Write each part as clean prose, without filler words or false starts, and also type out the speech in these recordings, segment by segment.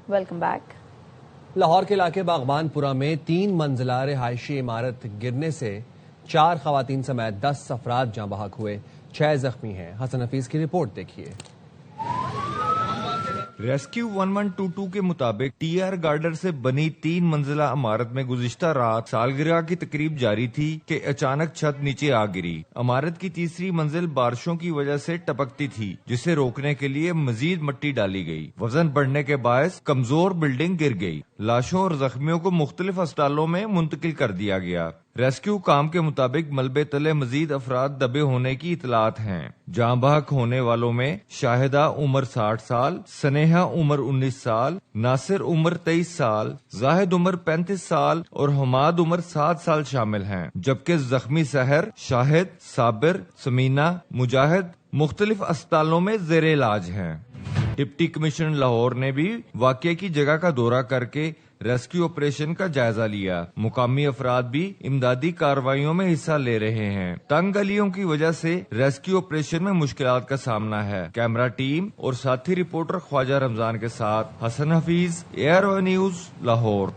Welcome back. Lahore के इलाके बागबानपुरा में 3 मंजिला रिहायशी इमारत गिरने से 4 खवातीन समेत 10 अफराद जाँ बहक हुए, 6 जख्मी हैं। हसन हफीज की रिपोर्ट देखिए। रेस्क्यू 1122 के मुताबिक टीआर गार्डर से बनी 3 मंजिला इमारत में गुज़िश्ता रात सालगिरह की तकरीब जारी थी कि अचानक छत नीचे आ गिरी। इमारत की तीसरी मंजिल बारिशों की वजह से टपकती थी, जिसे रोकने के लिए मजीद मट्टी डाली गई। वजन बढ़ने के बायस कमजोर बिल्डिंग गिर गई। लाशों और जख्मियों को मुख्तलिफ अस्पतालों में मुंतकिल कर दिया गया। रेस्क्यू काम के मुताबिक मलबे तले मजीद अफराद दबे होने की इतलात हैं। जाँ बहक होने वालों में शाहिदा उम्र 60 साल, सनेहा उम्र 19 साल, नासिर उम्र 23 साल, जाहिद उम्र 35 साल और हमाद उम्र 7 साल शामिल हैं। जबकि जख्मी सहर, शाहिद, साबिर, समीना, मुजाहिद मुख्तलिफ अस्पतालों में जेरे इलाज हैं। डिप्टी कमिश्नर लाहौर ने भी वाकये की जगह का दौरा करके रेस्क्यू ऑपरेशन का जायजा लिया। मुकामी अफराद भी इमदादी कार्रवाइयों में हिस्सा ले रहे हैं। तंग गलियों की वजह से रेस्क्यू ऑपरेशन में मुश्किलात का सामना है। कैमरा टीम और साथी रिपोर्टर ख्वाजा रमजान के साथ हसन हफीज, एआरओ न्यूज, लाहौर।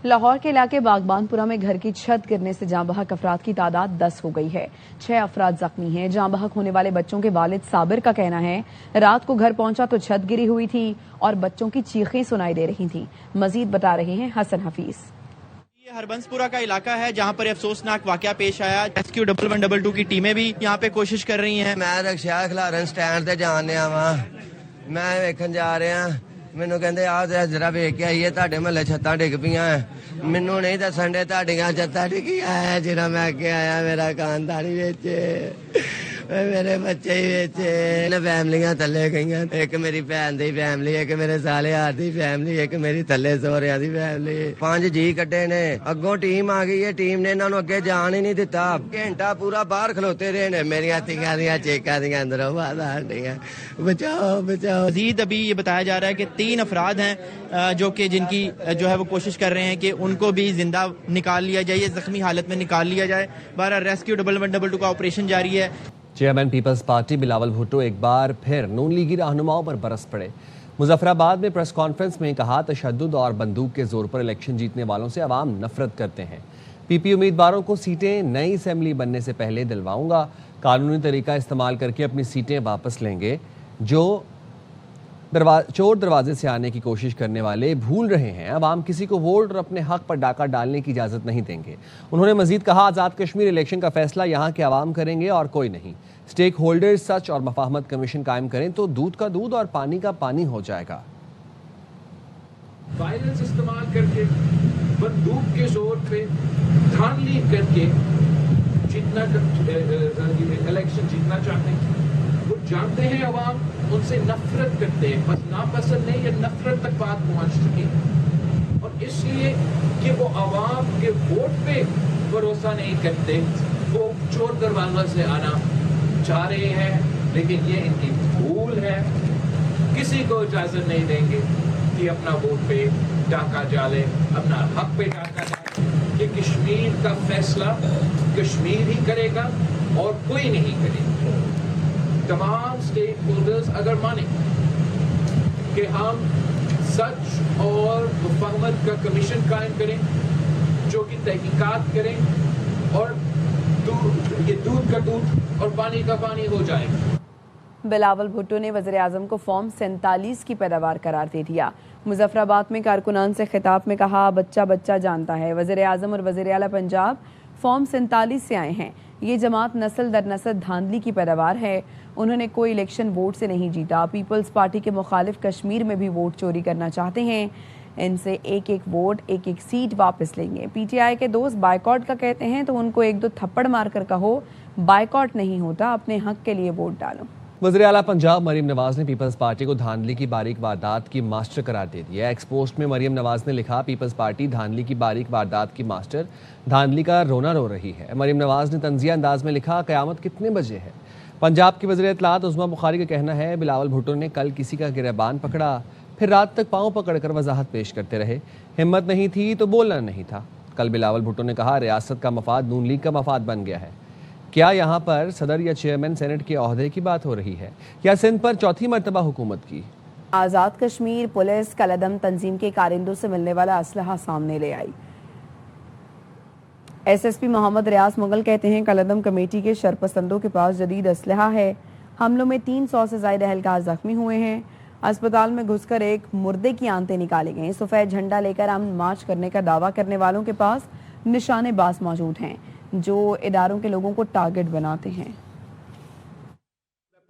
लाहौर के इलाके बागबानपुरा में घर की छत गिरने से जाँ बहक अफराद की तादाद 10 हो गई है। 6 अफराद जख्मी हैं। जाँ बहक होने वाले बच्चों के वालिद साबिर का कहना है, रात को घर पहुंचा तो छत गिरी हुई थी और बच्चों की चीखें सुनाई दे रही थी। मजीद बता रहे हैं हसन हफीज। ये हरबंसपुरा का इलाका है जहाँ पर अफसोसनाक वाकया पेश आया। रेस्क्यू 1122 की टीमें भी यहाँ पे कोशिश कर रही हैं। मैं रक्षा खिलारन स्टैंड ते जाने आवा, मैं वेखन जा रहा, ਮੈਨੂੰ ਕਹਿੰਦੇ ਆ ਜਰਾ ਵੇਖ ਕੇ ਆਈਏ ਤੁਹਾਡੇ ਮਹੱਲੇ ਛੱਤਾਂ ਡਿੱਗ ਪਈਆਂ। ਮੈਨੂੰ ਨਹੀਂ ਦੱਸਣ ਦੇ ਤੁਹਾਡੀਆਂ ਛੱਤਾਂ ਡਿੱਗੀਆਂ ਹੈ। ਜਿਹੜਾ ਮੈਂ ਅੱਗੇ ਆਇਆ ਮੇਰਾ ਖਾਨਦਾਨੀ ਵਿੱਚ मेरे बच्चे ही बेचे फैमिलियां थले गई। एक मेरी भैन दी फैमिली, एक मेरे साले हार दी फैमिली, एक मेरी थले सोहरिया दी फैमिली। 5 जी कड्डे ने। अगों टीम आ गई है, टीम ने इन्हों अगे जान ही नहीं दिता। घंटा पूरा बाहर खलोते रहे ने। मेरिया तिंगा दियां चेका दियां अंदरों बाहर आंडियां, बचाओ बचाओ। मजीद अभी ये बताया जा रहा है कि 3 अफराद हैं जो कि जिनकी जो है वो कोशिश कर रहे हैं कि उनको भी जिंदा निकाल लिया जाए, जख्मी हालत में निकाल लिया जाए। 12 रेस्क्यू 1122 का ऑपरेशन जारी है। Chairman People's Party Bilawal Bhutto एक बार फिर नून लीगी रहनुमाओं पर बरस पड़े। मुजफ्फराबाद में प्रेस कॉन्फ्रेंस में कहा, तशद्दुद और बंदूक के जोर पर इलेक्शन जीतने वालों से अवाम नफरत करते हैं। पीपी उम्मीदवारों को सीटें नई असेंबली बनने से पहले दिलवाऊंगा। कानूनी तरीका इस्तेमाल करके अपनी सीटें वापस लेंगे। जो चोर दरवाजे से आने की कोशिश करने वाले भूल रहे हैं, अवाम किसी को वोट और अपने हक पर डाका डालने की इजाज़त नहीं देंगे। उन्होंने मजीद कहा, आज़ाद कश्मीर इलेक्शन का फैसला यहाँ के अवाम करेंगे और कोई नहीं। स्टेक होल्डर्स सच और मफाहमत कमीशन कायम करें तो दूध का दूध और पानी का पानी हो जाएगा। वायलेंस इस्तेमाल करके, बंदूक के जोर पे धांधली करके जितना इलेक्शन जीतना चाहते हैं। वो जानते हैं अवाम उनसे नफरत करते हैं, बस नापसंद नहीं, ये नफरत तक बात पहुंच चुकी है। और इसलिए कि वो अवाम के वोट पे भरोसा नहीं करते, वो चोर दरवाजा से आना चाह रहे हैं, लेकिन ये इनकी भूल है। किसी को इजाजत नहीं देंगे कि अपना वोट पे डाका डाले, अपना हक पे डाका डाले। ये कश्मीर का फैसला कश्मीर ही करेगा और कोई नहीं करेगा। तमाम स्टेक होल्डर्स अगर माने कि हम सच और मुफाहमत का कमीशन कायम करें जो कि तहकीकात करें और ये दूध का दूध और पानी का पानी हो जाएगा। बिलावल भुट्टो ने वज़ीर-ए-आज़म को फॉर्म 47 की पैदावार करार दे दिया। मुजफ्फराबाद में कारकुनान से खिताब में कहा, बच्चा बच्चा जानता है, वज़ीर-ए-आज़म और वज़ीर आला पंजाब फॉर्म 47 से आए हैं। ये जमात नस्ल दर नस्ल धांधली की पैदावार है। उन्होंने कोई इलेक्शन वोट से नहीं जीता। पीपल्स पार्टी के मुखालिफ कश्मीर में भी वोट चोरी करना चाहते हैं। इनसे एक एक वोट, एक एक सीट वापस लेंगे। पीटीआई के दोस्त बायकॉट का कहते हैं तो उनको 1-2 थप्पड़ मारकर कहो, बायकॉट नहीं होता, अपने हक के लिए वोट डालो। वज़ीर आला पंजाब मरीम नवाज ने पीपल्स पार्टी को धांधली की बारीक वारदात की मास्टर करार दे दिया। एक्सपोस्ट में मरीम नवाज ने लिखा, पीपल्स पार्टी धांधली की बारीक वारदात की मास्टर, धांधली का रोना रो रही है। मरीम नवाज ने तंजिया अंदाज में लिखा, क़यामत कितने बजे है। पंजाब की वज़ीर इत्तलात उस्मा बुखारी का कहना है, बिलावल भुट्टो ने कल किसी का गिरबान पकड़ा, फिर रात तक पाँव पकड़कर वजाहत पेश करते रहे। हिम्मत नहीं थी तो बोलना नहीं था। कल बिलावल भुट्टो ने कहा, रियासत का मफाद नून लीग का मफाद बन गया है। क्या यहाँ पर सदर या चेयरमैन सेनेट के ओहदे की बात हो रही है या सिंध पर चौथी मरतबा हुकूमत की? आज़ाद कश्मीर पुलिस कलदम तंजीम के कारिंदों से मिलने वाला असलहा सामने ले आई। एसएसपी मोहम्मद रियाज मुगल कहते हैं कलदम कमेटी के शरपसंदों के पास जदीद असलहा है। हमलों में 300 से ज्यादा एहलकार जख्मी हुए हैं। अस्पताल में घुसकर एक मुर्दे की आंतें निकाली गई। सफेद झंडा लेकर अमन मार्च करने का दावा करने वालों के पास निशानेबाज मौजूद हैं जो इदारों के लोगों को टारगेट बनाते हैं।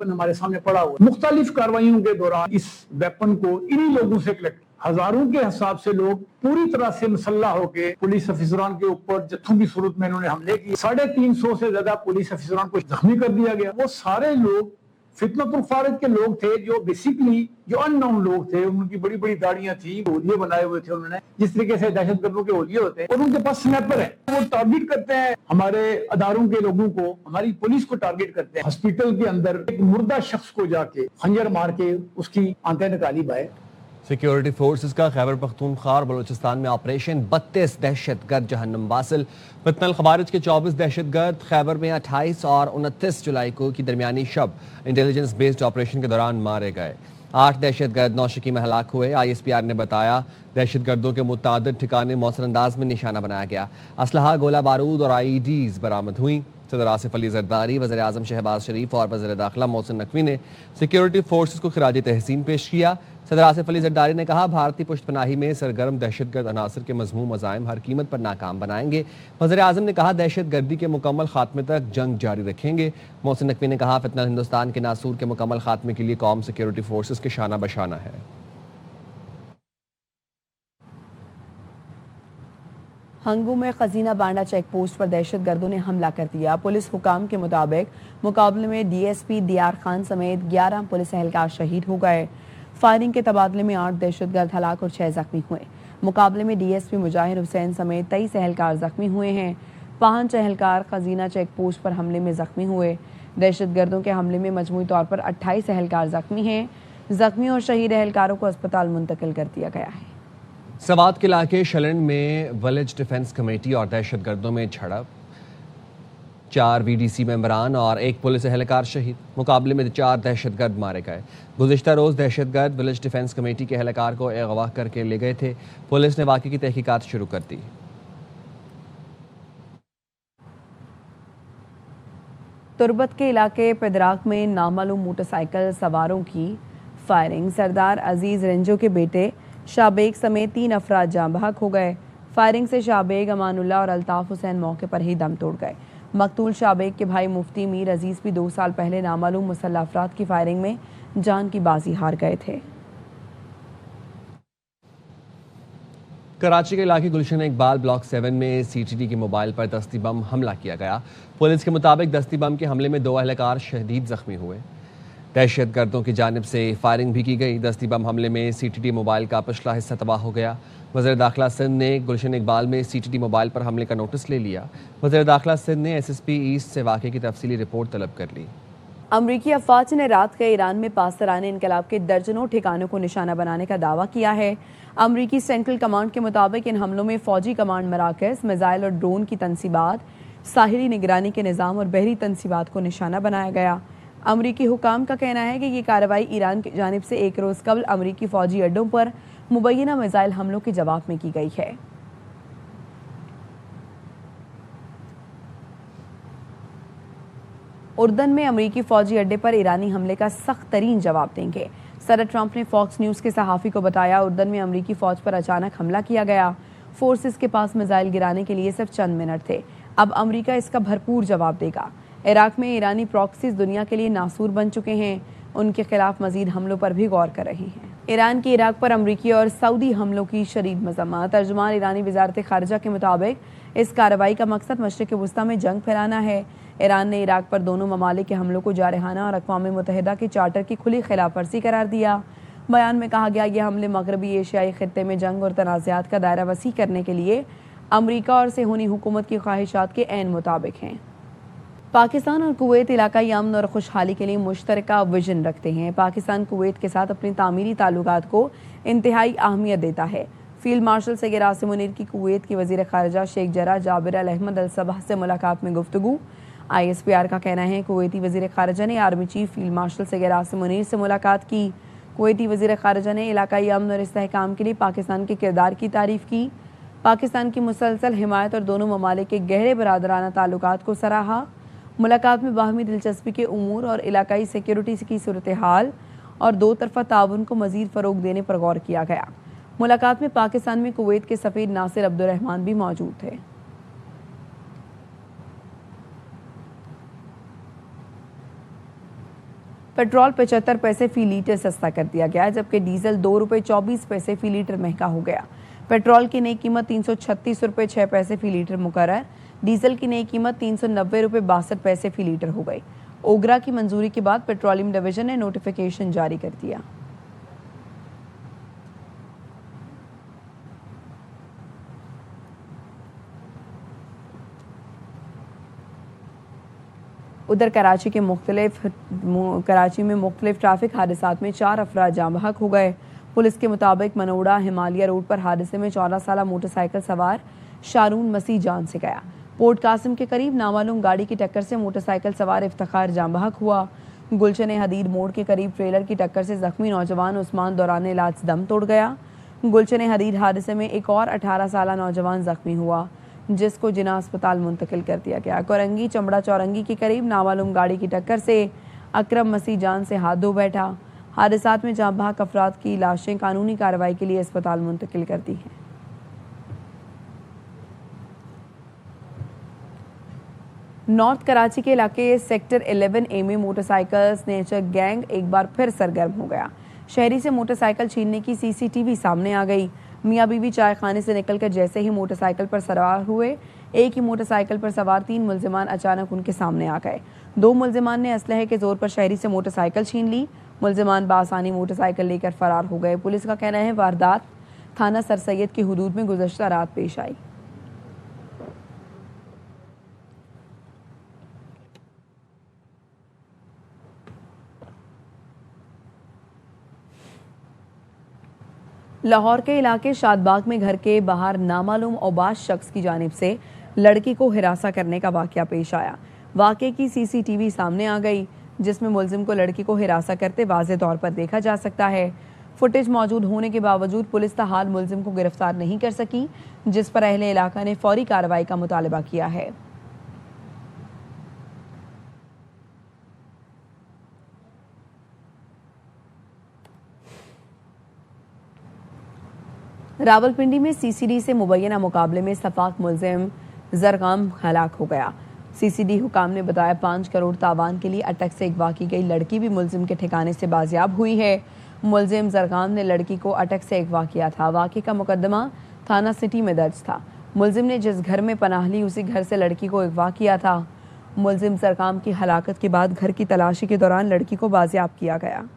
वेपन हमारे सामने पड़ा हुआ, मुख्तलिफ कार्रवाइयों के दौरान इस वेपन को इन्हीं लोगों से कलेक्ट, हजारों के हिसाब से लोग पूरी तरह से मुसल्ला होकर पुलिस अफसरान के ऊपर जत्थों की सूरत में इन्होंने हमले किए। 350 से ज्यादा पुलिस अफसरान को जख्मी कर दिया गया। वो सारे लोग फितनतुल फारिद के लोग थे, जो बेसिकली जो अननोन लोग थे। उनकी बड़ी बड़ी दाढ़ियां थी, होलिये बनाए हुए थे उन्होंने, जिस तरीके से दहशतगर्दों के होलिये होते हैं, और उनके पास स्नैपर है। वो टारगेट करते हैं हमारे अदारों के लोगों को, हमारी पुलिस को टारगेट करते हैं। हॉस्पिटल के अंदर एक मुर्दा शख्स को जाके खंजर मार के उसकी आंतें निकाली बाहर। सिक्योरिटी फोर्सेस का खैबर पख्तूनख्वा और बलूचिस्तान में ऑपरेशन 32 दहशतगर्द जहन्नम वासिल। फितनल खवारिज के 24 दहशतगर्द, खैबर में 28 और 29 जुलाई को की दरमियानी शब इंटेलिजेंस बेस्ड ऑपरेशन के दौरान मारे गए। 8 दहशतगर्द नौशकी में हलाक हुए। ISPR ने बताया दहशतगर्दों के मुतादिद ठिकाने मौसर अंदाज में निशाना बनाया गया। असलहा, गोला बारूद और IEDs बरामद हुई। सदर आसिफ अली जरदारी, वज़ीर आज़म शहबाज शरीफ और वज़ीर दाखिला मोहसिन नकवी ने सिक्योरिटी फोर्सेस को खिराज तहसीन पेश किया। सदर आसिफ अली जरदारी ने कहा भारतीय पुष्तपनाही में सरगर्म दहशतगर्द अनासर के मज़मूम अज़ाइम हर कीमत पर नाकाम बनाएंगे। वज़ीर आज़म ने कहा दहशतगर्दी के मुकम्मल खात्मे तक जंग जारी रखेंगे। मोहसिन नकवी ने कहा फितनल हिंदुस्तान के नासूर के मुकम्मल खात्मे के लिए कौम सिक्योरिटी फोर्सेस के शाना बशाना है। हंगू में खजीना बांडा चेक पोस्ट पर दहशतगर्दों ने हमला कर दिया। पुलिस हुकाम के मुताबिक मुकाबले में DSP दियार खान समेत 11 पुलिस एहलकार शहीद हो गए। फायरिंग के तबादले में 8 दहशतगर्द हलाक और 6 जख्मी हुए। मुकाबले में DSP मुजाहिर हुसैन समेत 23 एहलकार जख्मी हुए हैं। 5 एहलकार खजीना चेक पोस्ट पर हमले में जख्मी हुए। दहशतगर्दों के हमले में मजमूई तौर पर 28 एहलकार जख्मी हैं। जख्मी और शहीद एहलकारों को अस्पताल मुंतकिल कर दिया गया है। सवात के इलाके शलंड में विलेज डिफेंस कमेटी और दहशतगर्दों में झड़प। 4 VDC मेंबरान और 1 पुलिस एहलकार शहीद। मुकाबले में 4 दहशतगर्द मारे गए। गुज़िश्ता रोज़ दहशतगर्द विलेज डिफेंस कमेटी के एहलकार को अगवा करके ले गए थे। पुलिस ने वाक़े की तहकीकात शुरू कर दी। तुरबत के इलाके पेदराक में नामालूम मोटरसाइकिल सवारों की फायरिंग। सरदार अजीज रेंजो के बेटे शाहबेग समेत 3 अफराद जाँ बहक हो गए। फायरिंग से शाहबेग, अमानुल्लाह और अल्ताफ हुसैन मौके पर ही दम तोड़ गए। मकतूल शाहबेग के भाई मुफ्ती मीर अजीज भी 2 साल पहले नामालूम मुसल्लह अफराद की फायरिंग में जान की बाजी हार गए थे। कराची के इलाके गुलशन इकबाल ब्लॉक 7 में CTD के मोबाइल पर दस्ती बम हमला किया गया। पुलिस के मुताबिक दस्ती बम के हमले में 2 एहलकार शदीद जख्मी हुए। दहशतगर्दों की जानिब से फायरिंग भी की गई। दस्ती बम हमले में CTD मोबाइल का पिछला हिस्सा तबाह हो गया। वज़ीर दाखिला सिंध ने गुलशन इकबाल में CTD मोबाइल पर हमले का नोटिस ले लिया। वज़ीर दाखिला सिंध ने SSP ईस्ट से वाक़े की तफसीली रिपोर्ट तलब कर ली। अमरीकी अफवाज ने रात के ईरान में पासरान इनकलाब के दर्जनों ठिकानों को निशाना बनाने का दावा किया है। अमरीकी सेंट्रल कमांड के मुताबिक इन हमलों में फौजी कमांड मराकज़, मिसाइल और ड्रोन की तनसीबात, साहिली निगरानी के निज़ाम और बहरी तनसीबात को निशाना बनाया गया। अमरीकी हुकाम का कहना है कि ये कार्रवाई ईरान की जानिब से 1 रोज़ कबल अमरीकी फौजी अड्डों पर मुबैना मिसाइल हमलों के जवाब में की गई है। उर्दन में अमरीकी फौजी अड्डे पर ईरानी हमले का सख्त तरीन जवाब देंगे। सदर ट्रंप ने फॉक्स न्यूज़ के सहाफ़ी को बताया उर्दन में अमरीकी फ़ौज पर अचानक हमला किया गया। फोर्सेस के पास मिसाइल गिराने के लिए सिर्फ चंद मिनट थे। अब अमरीका इसका भरपूर जवाब देगा। इराक में ईरानी प्रॉक्सीज दुनिया के लिए नासूर बन चुके हैं। उनके खिलाफ मजीद हमलों पर भी गौर कर रहे हैं। ईरान की इराक पर अमरीकी और सऊदी हमलों की शदीद मज़म्मत। तर्जुमान ईरानी वज़ारत ख़ारिजा के मुताबिक इस कार्रवाई का मकसद मशरिक़ वुस्ता में जंग फैलाना है। ईरान ने इराक पर दोनों ममालिक के हमलों को जारहाना और अक़वाम मुत्तहिदा के चार्टर की खुली खिलाफ वर्जी करार दिया। बयान में कहा गया ये हमले मगरबी एशियाई खित्ते में जंग और तनाज़ात का दायरा वसी करने के लिए अमरीका और सेहूनी हुकूमत की ख्वाहिशात के ऐन मुताबिक हैं। पाकिस्तान और कुवैत इलाकाई अमन और खुशहाली के लिए मुश्तरका विजन रखते हैं। पाकिस्तान कुवैत के साथ अपने तामीरी ताल्लुकात को इंतहाई अहमियत देता है। फील्ड मार्शल सैयद आसिम मुनीर की कुवैत की वज़ीर ख़ारिजा शेख जरा जाबिर अल अहमद अल सबह से मुलाकात में गुफ्तगू। ISPR का कहना है कुवैती वज़ीर ख़ारिजा ने army chief field marshal Syed Asim Munir से मुलाकात की। कुवैती वज़ीर ख़ारिजा ने इलाकाई अमन और इस्तेहकाम के लिए पाकिस्तान के किरदार की तारीफ़ की। पाकिस्तान की मुसलसल हिमायत और दोनों ममालिक के गहरे बरादराना ताल्लुकात को सराहा। मुलाकात में बाहमी दिलचस्पी के उमूर और इलाकाई सिक्योरिटी की सूरत हाल और दो तरफ़ा ताउन को मज़ीद फ़रोग़ देने पर गौर किया गया। मुलाकात में पाकिस्तान में कुवैत के सफ़ीर नासिर अब्दुर्रहमान भी मौजूद थे। पेट्रोल 75 पैसे फ़ी लीटर सस्ता कर दिया गया, जबकि डीजल 2 रुपये 24 पैसे फ़ी लीटर महंगा हो गया। पेट्रोल की नई कीमत 336 रुपये 6 पैसे फ़ी लीटर मुकर्रर, डीजल की नई कीमत 390 रुपये 62 पैसे फ़ी लीटर हो गई। ओगरा की मंजूरी के बाद पेट्रोलियम डिवीजन ने नोटिफिकेशन जारी कर दिया। उधर कराची में मुख्तलिफ ट्रैफिक हादसात में 4 अफराद जाँ बहक हो गए। पुलिस के मुताबिक मनोड़ा हिमालय रोड पर हादसे में 14 साला मोटरसाइकिल सवार शारून मसीह जान से गया। पोर्ट कासिम के करीब नामालूम गाड़ी की टक्कर से मोटरसाइकिल सवार इफ्तिखार जाँ बहक हुआ। गुलशन हदीद मोड़ के करीब ट्रेलर की टक्कर से जख्मी नौजवान उस्मान दौरान इलाज दम तोड़ गया। गुलशन हदीद हादसे में एक और 18 साला नौजवान जख्मी हुआ, जिसको जिना अस्पताल मुंतकिल कर दिया गया। कोरंगी चमड़ा चौरंगी के करीब नामालूम गाड़ी की टक्कर से अकरम मसीह जान से हाथ धो बैठा। हादसात में जाँ बहक अफराद की लाशें कानूनी कार्रवाई के लिए अस्पताल मुंतकिल कर दी हैं। नॉर्थ कराची के इलाके सेक्टर 11A में मोटरसाइकिल स्नेचर गैंग एक बार फिर सरगर्म हो गया। शहरी से मोटरसाइकिल छीनने की CCTV सामने आ गई। मियाँ बीवी चाय खाने से निकलकर जैसे ही मोटरसाइकिल पर सवार हुए, एक ही मोटरसाइकिल पर सवार 3 मुल्जिमान अचानक उनके सामने आ गए। 2 मुल्जिमान ने असलहे के जोर पर शहरी से मोटरसाइकिल छीन ली। मुल्जिमान बासानी मोटरसाइकिल लेकर फरार हो गए। पुलिस का कहना है वारदात थाना सर सैयद की हुदूद में गुज़श्ता रात पेश आई। लाहौर के इलाके शादबाग में घर के बाहर नामालूम औबाश शख्स की जानिब से लड़की को हिरासा करने का वाक़या पेश आया। वाक़े की CCTV सामने आ गई, जिसमें मुल्जिम को लड़की को हिरासा करते वाज़े तौर पर देखा जा सकता है। फुटेज मौजूद होने के बावजूद पुलिस ताहाल मुल्जिम को गिरफ्तार नहीं कर सकी, जिस पर अहले इलाका ने फौरी कार्रवाई का मुतालबा किया है। रावलपिंडी में CCD से मुबैना मुकाबले में सफाक मुल्जिम जरगाम हलाक हो गया। CCD हुकाम ने बताया 5 करोड़ तावान के लिए अटक से अगवा की गई लड़की भी मुल्जिम के ठिकाने से बाजियाब हुई है। मुल्जिम जरगाम ने लड़की को अटक से अगवा किया था। वाक़े का मुकदमा थाना सिटी में दर्ज था। मुल्जिम ने जिस घर में पनाह ली उसी घर से लड़की को अगवा किया था। मुल्जिम जरगाम की हलाकत के बाद घर की तलाशी के दौरान लड़की को बाजियाब किया गया।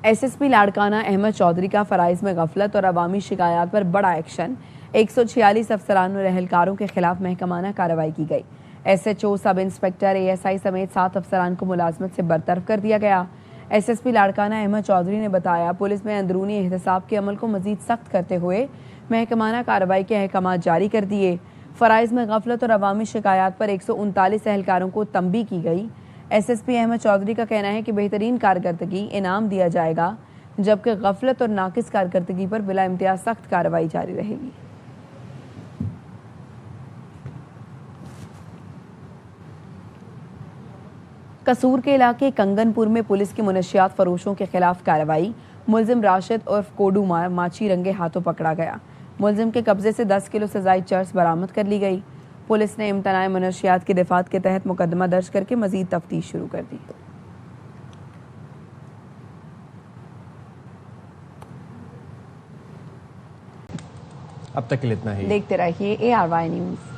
SSP लाड़काना अहमद चौधरी का फराइज में गफलत और अवामी शिकायत पर बड़ा एक्शन। 146 अफसरान और अहलकारों के खिलाफ महकमाना कार्रवाई की गई। SHO, सब इंस्पेक्टर, ASI समेत 7 अफसरान को मुलाजमत से बरतरफ कर दिया गया। SSP लाड़काना अहमद चौधरी ने बताया, पुलिस में अंदरूनी एहतसाब के अमल को मजीद सख्त करते हुए महकमाना कार्रवाई के अहकाम जारी कर दिए। फराइज में गफलत और अवामी शिकायत पर 139 अहलकारों को तंबीह की गई। SSP अहमद चौधरी का कहना है कि बेहतरीन कारकर्दगी इनाम दिया जाएगा, जबकि गफलत और नाकिस कारकर्दगी पर बिला इम्तियाज सख्त कार्रवाई जारी रहेगी। कसूर के इलाके कंगनपुर में पुलिस की मुनशियात फरोशों के खिलाफ कार्रवाई। मुल्जिम राशिद उर्फ कोडू माची रंगे हाथों पकड़ा गया। मुल्जिम के कब्जे से 10 किलो से ज़ायद चर्स बरामद कर ली गई। पुलिस ने इम्तनाए मुनशियात की दिफात के तहत मुकदमा दर्ज करके मजीद तफ्तीश शुरू कर दी। अब तक के लिए इतना ही। देखते रहिए ARY न्यूज़।